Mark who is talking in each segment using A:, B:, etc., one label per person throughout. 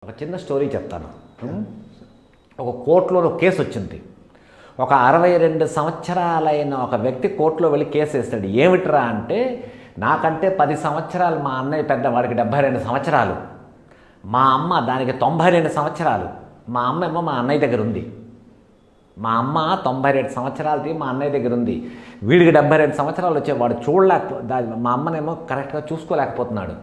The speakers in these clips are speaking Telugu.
A: ఒక చిన్న స్టోరీ చెప్తాను. ఒక కోర్టులో ఒక కేసు వచ్చింది. ఒక 62 సంవత్సరాలైన ఒక వ్యక్తి కోర్టులో వెళ్ళి కేసు వేస్తాడు. ఏమిట్రా అంటే, నాకంటే 10 సంవత్సరాలు మా అన్నయ్య పెద్ద, వాడికి 72 సంవత్సరాలు, మా అమ్మ దానికి 92 సంవత్సరాలు. మా అమ్మ ఏమో మా అన్నయ్య దగ్గర ఉంది. మా అమ్మ 92 సంవత్సరాలది మా అన్నయ్య దగ్గర ఉంది. వీడికి 72 సంవత్సరాలు వచ్చే, వాడు మా అమ్మనేమో కరెక్ట్గా చూసుకోలేకపోతున్నాడు.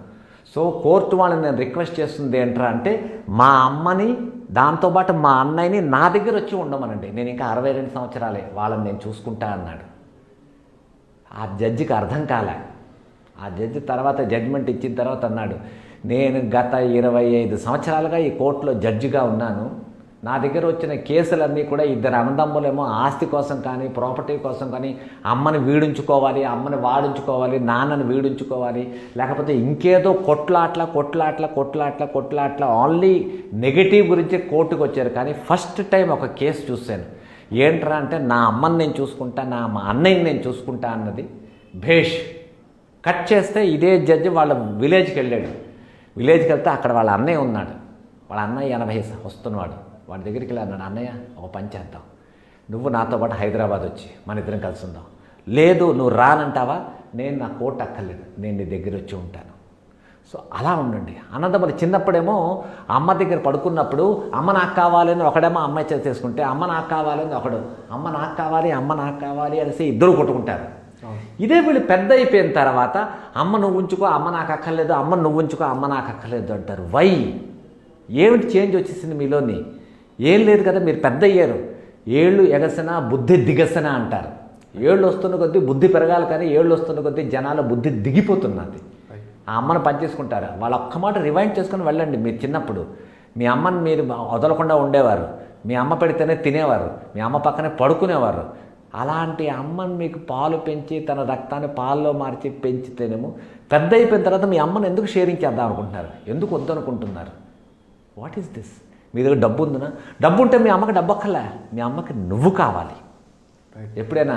A: సో కోర్టు వాళ్ళని నేను రిక్వెస్ట్ చేస్తుంది ఏంట్రా అంటే, మా అమ్మని దాంతోపాటు మా అన్నయ్యని నా దగ్గర వచ్చి ఉండమనండి, నేను ఇంకా 62 సంవత్సరాలే, వాళ్ళని నేను చూసుకుంటా అన్నాడు. ఆ జడ్జికి అర్థం కాలే. ఆ జడ్జి తర్వాత జడ్జిమెంట్ ఇచ్చిన తర్వాత అన్నాడు, నేను గత 25 సంవత్సరాలుగా ఈ కోర్టులో జడ్జిగా ఉన్నాను. నా దగ్గర వచ్చిన కేసులన్నీ కూడా ఇద్దరు అన్నదమ్ములేమో ఆస్తి కోసం కానీ ప్రాపర్టీ కోసం కానీ అమ్మని వీడించుకోవాలి, అమ్మని వాడించుకోవాలి, నాన్నని వీడించుకోవాలి, లేకపోతే ఇంకేదో కొట్లాట్ల ఓన్లీ నెగిటివ్ గురించి కోర్టుకు వచ్చారు. కానీ ఫస్ట్ టైం ఒక కేసు చూశాను. ఏంట్రా అంటే, నా అమ్మని నేను చూసుకుంటా, మా అన్నయ్యని నేను చూసుకుంటా అన్నది. భేష్ కట్ చేస్తే ఇదే జడ్జి వాళ్ళ విలేజ్కి వెళ్ళాడు. విలేజ్కి వెళ్తే అక్కడ వాళ్ళ అన్నయ్య ఉన్నాడు. వాళ్ళ అన్నయ్య 80 వస్తున్నాడు. వాడి దగ్గరికి వెళ్ళి అన్నాడు, అన్నయ్య ఒక పని చేద్దాం, నువ్వు నాతో పాటు హైదరాబాద్ వచ్చి మన ఇద్దరం కలిసి ఉందాం. లేదు నువ్వు రానంటావా, నేను నా కోర్టు అక్కర్లేదు, నేను నీ దగ్గర వచ్చి ఉంటాను. సో అలా ఉండండి అన్నదమ్ములు. చిన్నప్పుడేమో అమ్మ దగ్గర పడుకున్నప్పుడు అమ్మ నాకు కావాలని ఒకడేమో అమ్మాయి చేసుకుంటే, అమ్మ నాకు కావాలని ఒకడు, అమ్మ నాకు కావాలి అనేసి ఇద్దరు కొట్టుకుంటారు. ఇదే వీళ్ళు పెద్ద అయిపోయిన తర్వాత అమ్మ నువ్వు ఉంచుకో, అమ్మ నాకు అక్కర్లేదు, అమ్మ నువ్వు ఉంచుకో, అమ్మ నాకు అక్కర్లేదు అంటారు. వై? ఏమిటి చేంజ్ వచ్చేసింది మీలోని? ఏం లేదు కదా, మీరు పెద్ద అయ్యారు. ఏళ్ళు ఎగసన బుద్ధి దిగసన అంటారు. ఏళ్ళు వస్తున్న కొద్దీ బుద్ధి పెరగాలి, కానీ ఏళ్ళు వస్తున్న కొద్దీ జనాల బుద్ధి దిగిపోతున్నది. ఆ అమ్మను పనిచేసుకుంటారు. వాళ్ళ ఒక్క మాట రివైండ్ చేసుకుని వెళ్ళండి. మీరు చిన్నప్పుడు మీ అమ్మని మీరు వదలకుండా ఉండేవారు, మీ అమ్మ పెడితేనే తినేవారు, మీ అమ్మ పక్కనే పడుకునేవారు. అలాంటి అమ్మని మీకు పాలు పెంచి తన రక్తాన్ని పాల్లో మార్చి పెంచితేనేమో పెద్ద అయిపోయిన తర్వాత మీ అమ్మను ఎందుకు షేరింగ్ చేద్దాం అనుకుంటున్నారు, ఎందుకు వద్దనుకుంటున్నారు? What is this? మీ దగ్గర డబ్బు ఉందనా? డబ్బు ఉంటే మీ అమ్మకి డబ్బు అక్కర్లే, మీ అమ్మకి నువ్వు కావాలి ఎప్పుడైనా.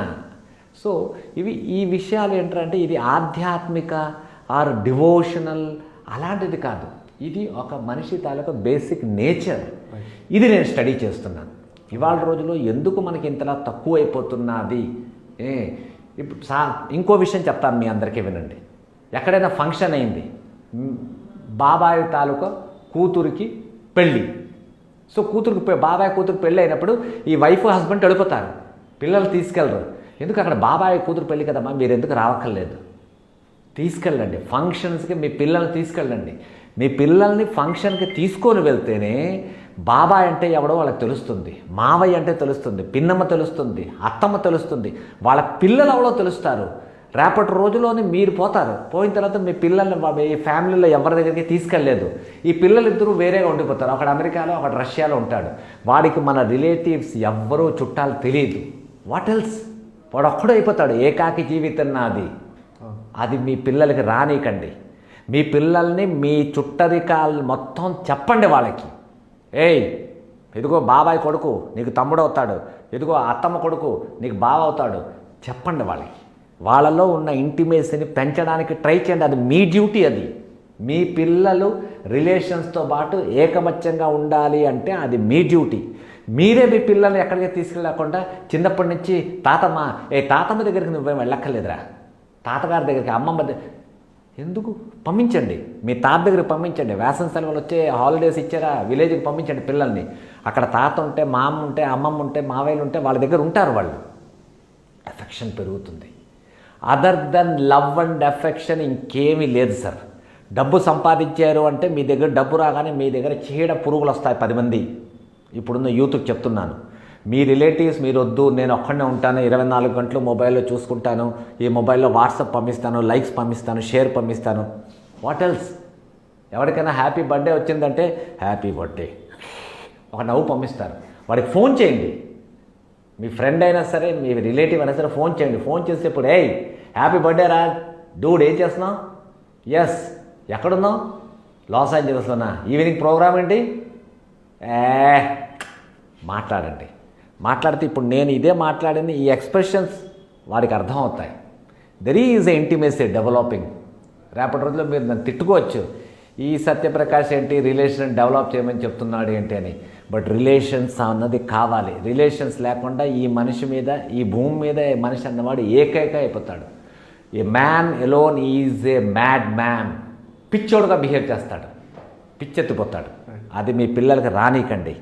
A: సో ఈ విషయాలు ఏంటంటే, ఇది ఆధ్యాత్మిక ఆర్ డివోషనల్ అలాంటిది కాదు. ఇది ఒక మనిషి తాలూకా బేసిక్ నేచర్. ఇది నేను స్టడీ చేస్తున్నాను. ఇవాళ రోజులో ఎందుకు మనకి ఇంతలా తక్కువ అయిపోతున్నది? ఇప్పుడు ఇంకో విషయం చెప్తాను మీ అందరికీ, వినండి. ఎక్కడైనా ఫంక్షన్ అయింది, బాబాయ్ తాలూకా కూతురికి పెళ్ళి. సో బాబాయ్ కూతురు పెళ్ళి అయినప్పుడు ఈ వైఫ్ హస్బెండ్ వెళ్ళిపోతారు, పిల్లలు తీసుకెళ్ళరు. ఎందుకు? అక్కడ బాబాయ్ కూతురు పెళ్ళి కదమ్మా, మీరు ఎందుకు రావక్కర్లేదు, తీసుకెళ్ళండి ఫంక్షన్స్కి, మీ పిల్లల్ని తీసుకెళ్ళండి. మీ పిల్లల్ని ఫంక్షన్కి తీసుకొని వెళ్తేనే బాబాయ్ అంటే ఎవడో వాళ్ళకి తెలుస్తుంది, మావయ్య అంటే తెలుస్తుంది, పిన్నమ్మ తెలుస్తుంది, అత్తమ్మ తెలుస్తుంది, వాళ్ళ పిల్లలు ఎవడో తెలుస్తారు. రేపటి రోజులోనే మీరు పోతారు. పోయిన తర్వాత మీ పిల్లల్ని మీ ఫ్యామిలీలో ఎవరి దగ్గరికి తీసుకెళ్ళలేదు. ఈ పిల్లలిద్దరూ వేరేగా ఉండిపోతారు. ఒకడు అమెరికాలో, ఒకడు రష్యాలో ఉంటాడు. వాడికి మన రిలేటివ్స్ ఎవ్వరూ చుట్టాలు తెలియదు. What else? వాడు ఒక్కడో అయిపోతాడు. ఏకాకి జీవితం నాది. అది మీ పిల్లలకి రానీకండి. మీ పిల్లల్ని మీ చుట్టరికాలు మొత్తం చెప్పండి వాళ్ళకి. ఏయ్, ఇదిగో బాబాయ్ కొడుకు నీకు తమ్ముడు అవుతాడు, ఇదిగో అత్తమ్మ కొడుకు నీకు బావ అవుతాడు, చెప్పండి వాళ్ళకి. వాళ్ళలో ఉన్న ఇంటిమేసీని పెంచడానికి ట్రై చేయండి. అది మీ డ్యూటీ. అది మీ పిల్లలు రిలేషన్స్తో పాటు ఏకమత్యంగా ఉండాలి అంటే అది మీ డ్యూటీ. మీరే మీ పిల్లల్ని ఎక్కడికి తీసుకెళ్ళకుండా చిన్నప్పటి నుంచి తాతమ్మ దగ్గరికి నువ్వేం వెళ్ళక్కర్లేదురా, తాతగారి దగ్గరికి, అమ్మమ్మ ఎందుకు పంపించండి, మీ తాత దగ్గరికి పంపించండి. వేసవి సెలవులు వచ్చే హాలిడేస్ ఇచ్చారా, విలేజ్కి పంపించండి పిల్లల్ని. అక్కడ తాత ఉంటే, మా అమ్మ ఉంటే, అమ్మమ్మ ఉంటే, మావయ్యలు ఉంటే వాళ్ళ దగ్గర ఉంటారు. వాళ్ళు ఎఫెక్షన్ పెరుగుతుంది. Other than love and affection ఇంకేమీ లేదు సార్. డబ్బు సంపాదించారు అంటే మీ దగ్గర డబ్బు రాగానే మీ దగ్గర చీడ పురుగులు వస్తాయి 10 మంది. ఇప్పుడున్న యూత్కి చెప్తున్నాను, మీ రిలేటివ్స్ మీరు వద్దు, నేను ఒక్కడనే ఉంటాను, 24 గంటలు మొబైల్లో చూసుకుంటాను, ఈ మొబైల్లో వాట్సాప్ పంపిస్తాను, లైక్స్ పంపిస్తాను, షేర్ పంపిస్తాను. What else? ఎవరికైనా హ్యాపీ బర్త్డే వచ్చిందంటే హ్యాపీ బర్త్డే ఒక నవ్వు పంపిస్తారు. వాడికి ఫోన్ చేయండి. మీ ఫ్రెండ్ అయినా సరే, మీ రిలేటివ్ అయినా సరే ఫోన్ చేయండి. ఫోన్ చేసేప్పుడు, ఏయ్ హ్యాపీ బర్త్డే రా డూడ్, ఏం చేస్తున్నావు? ఎస్. ఎక్కడున్నావు? లాస్ ఏంజలస్లోనా? ఈవినింగ్ ప్రోగ్రామ్ ఏంటి? మాట్లాడండి. మాట్లాడితే ఇప్పుడు నేను ఇదే మాట్లాడింది, ఈ ఎక్స్ప్రెషన్స్ వాడికి అర్థం అవుతాయి. There is a intimacy developing. రేపటి రోజుల్లో మీరు నన్ను తిట్టుకోవచ్చు, ఈ సత్యప్రకాష్ ఏంటి రిలేషన్ డెవలప్ చేయమని చెప్తున్నాడు ఏంటి అని. బట్ రిలేషన్స్ అన్నది కావాలి. రిలేషన్స్ లేకుండా ఈ మనిషి మీద, ఈ భూమి మీద మనిషి అన్నవాడు ఏకైక అయిపోతాడు. A man alone is a mad man. పిచ్చోడుగా బిహేవ్ చేస్తాడు, పిచ్చెత్తిపోతాడు. అది మీ పిల్లలకి రానీకండి.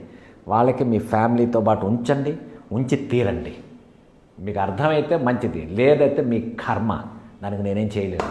A: వాళ్ళకి మీ ఫ్యామిలీతో పాటు ఉంచండి, ఉంచి తీరండి. మీకు అర్థమైతే మంచిది, లేదైతే మీ కర్మ, దానికి నేనేం చేయలేను.